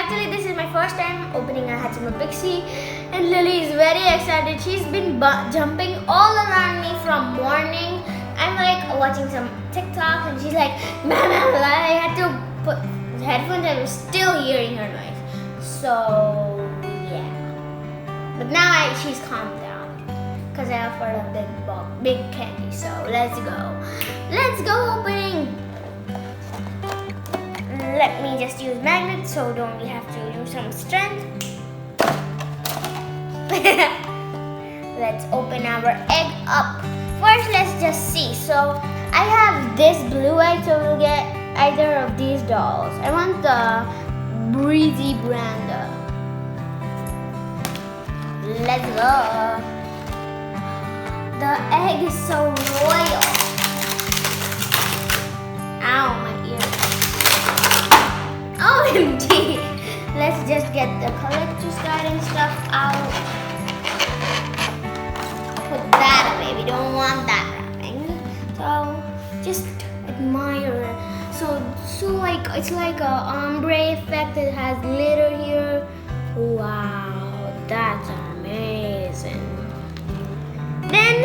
actually this is my first time opening a Hatchimal pixie, and Lily is very excited. She's been jumping all around me from morning. I'm like watching some TikTok and she's like, Mama, I had to put headphones. I was still hearing her noise. So yeah, but now she's calmed down because I offered a big candy. So let's go opening. Let me just use magnets so don't we have to use some strength. Let's open our egg up. First, let's just see. So I have this blue egg, so we'll get either of these dolls. I want the Breezy brand. Let's go. The egg is so royal. Ow, my ear. OMG! Let's just get the collector's guide and stuff out. Put that away. We don't want that wrapping. So just admire it. So like it's like a ombre effect that has glitter here. Wow, that's amazing. Then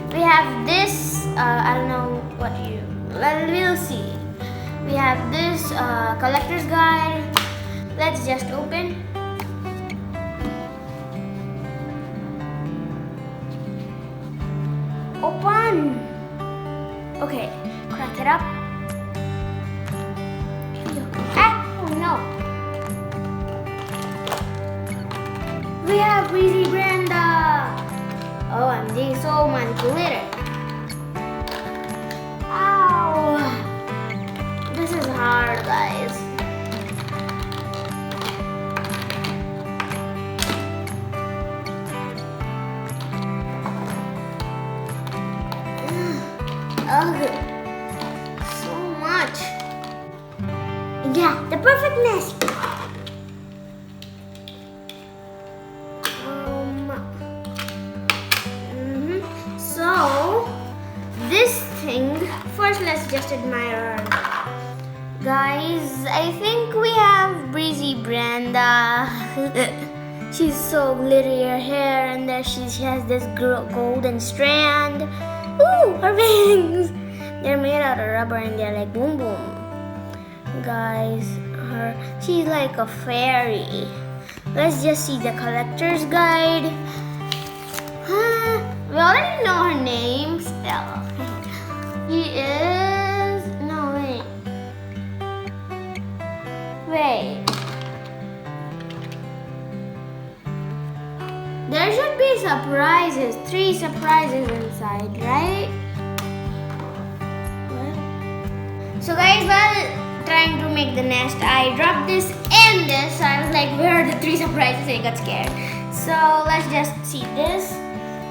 we have this. I don't know what you. Well, we'll see. We have this collector's guide. Let's just open. Open. Okay, crack it up. Ah, oh no. We have Breezy Brenda. Oh, I'm doing so much glitter. Ow. This is hard, guys. Ugh, so much. Yeah, the perfectness. So this thing. First, let's just admire her. Guys, I think we have Breezy Brenda. She's so glittery, her hair, and there she has this golden strand. Ooh, her wings! They're made out of rubber and they're like boom boom. Guys, she's like a fairy. Let's just see the collector's guide. We already know her name still. She is... No, wait. Wait. There should be surprises. 3 surprises inside, right? What? So guys, while trying to make the nest, I dropped this and this. So I was like, where are the 3 surprises? I got scared. So let's just see this.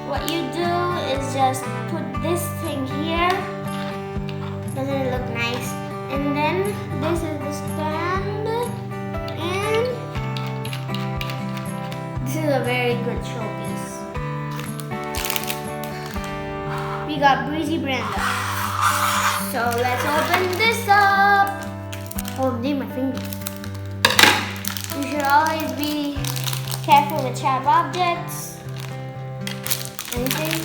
What you do is just put this thing here. Doesn't it look nice? And then this is the stand. And this is a very good showpiece. We got Breezy Brenda. So let's open this up. Holding my fingers. You should always be careful with sharp objects. Anything?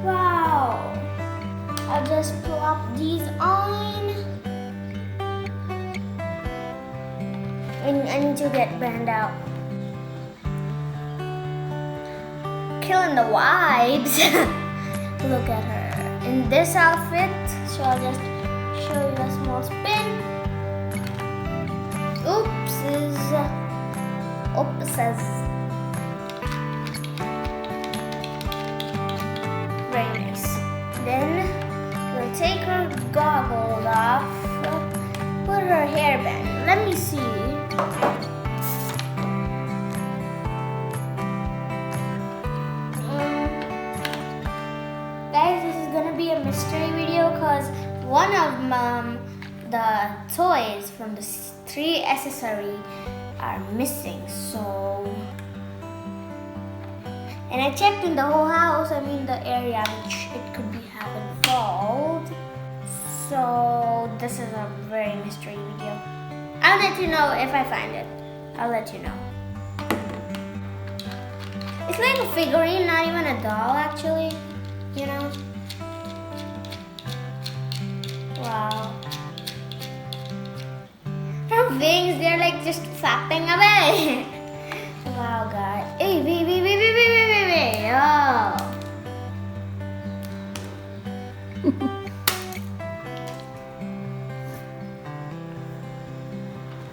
Wow. I'll just plop these on. I need to get Brand out. Killing the vibes. Look at her in this outfit. So I'll just show you a small spin. Oopsies. Very nice. Then we'll take her goggles off. Put her hairband. Let me see. Guys, this is gonna be a mystery video because one of the toys from the 3 accessory are missing. So, and I checked in the whole house. I mean the area which it could be having fault. So this is a very mystery video. I'll let you know if I find it. I'll let you know. It's like a figurine, not even a doll actually, you know? Wow. Her wings, they're like just flapping away. Wow, guys. Hey, wait. Oh.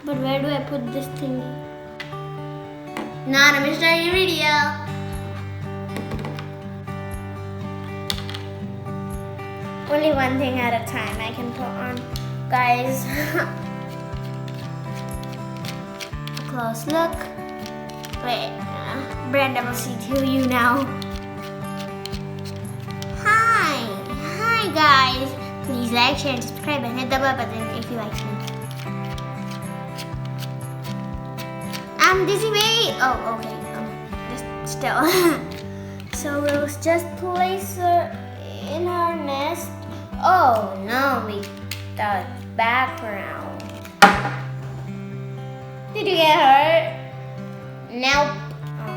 But where do I put this thingy? Not a mystery video. Only one thing at a time I can put on, guys. Close look. Wait, Brenda will see to you now. Hi guys. Please like, share, and subscribe, and hit the bell button if you like me. I'm Dizzy Way. Oh, okay. Just still. So we'll just place her in her nest. Oh no, the background. Did you get hurt? Nope. Oh.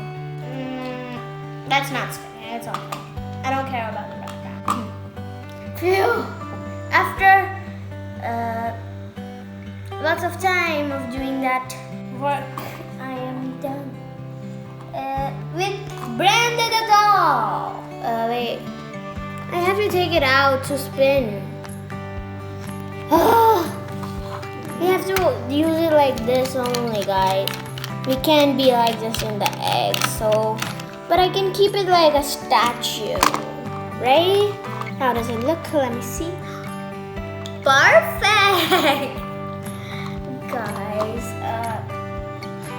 That's not scary. It's okay. I don't care about the background. Phew. After lots of time of doing that work, I am done with Brenda the doll. Wait. I have to take it out to spin. We have to use it like this only, guys. We can't be like this in the egg. So, but I can keep it like a statue. Right? How does it look? Let me see. Perfect! Guys,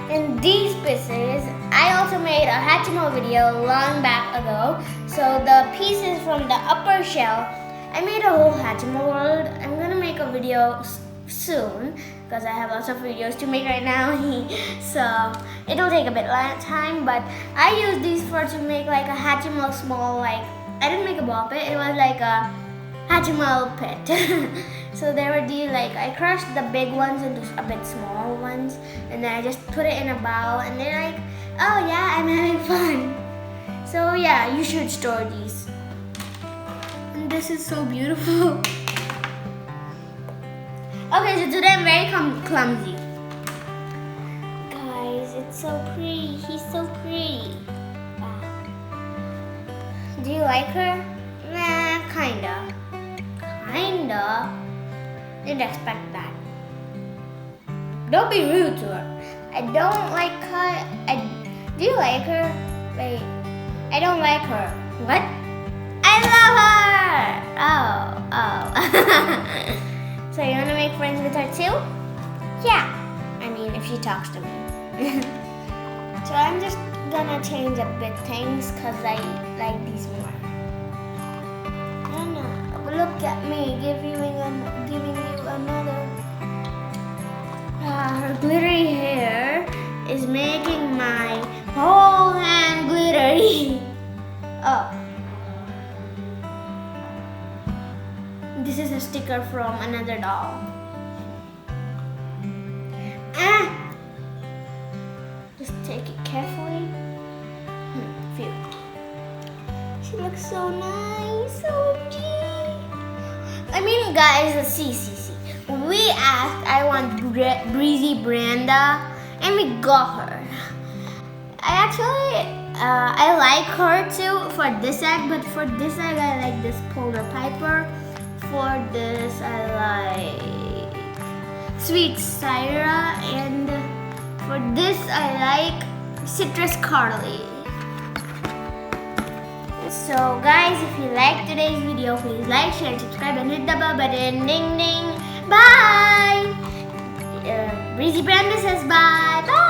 in these pieces, I also made a Hatchimal video long back ago. So the pieces from the upper shell, I made a whole Hatchimal world. I'm gonna make a video soon because I have lots of videos to make right now. So it'll take a bit of time, but I used these to make like a Hatchimal small, like, I didn't make a ball pit, it was like a Hatchimal pit. So there were these, like, I crushed the big ones into a bit small ones, and then I just put it in a bowl, and they're like, oh yeah, I'm having fun. So yeah, you should store these. And this is so beautiful. Okay, so today I'm very clumsy. Guys, it's so pretty. He's so pretty. Wow. Do you like her? Nah, kinda. Kinda? Didn't expect that. Don't be rude to her. I don't like her. Do you like her? Wait. I don't like her. What? I love her! Oh. So you wanna make friends with her too? Yeah. I mean, if she talks to me. So I'm just gonna change a bit things because I like these more. No. Look at me giving you another. Her glittery hair is making my whole hand glittery. Oh. This is a sticker from another doll. Just take it carefully. Phew. She looks so nice, OMG. I mean, guys, see. We asked, I want Breezy Brenda, and we got her. I like her too for this egg, but for this egg, I like this Polar Piper. For this, I like Sweet Syra, and for this, I like Citrus Carly. So guys, if you like today's video, please like, share, subscribe, and hit the bell button. Ding ding. Bye. Breezy Brenda says bye. Bye.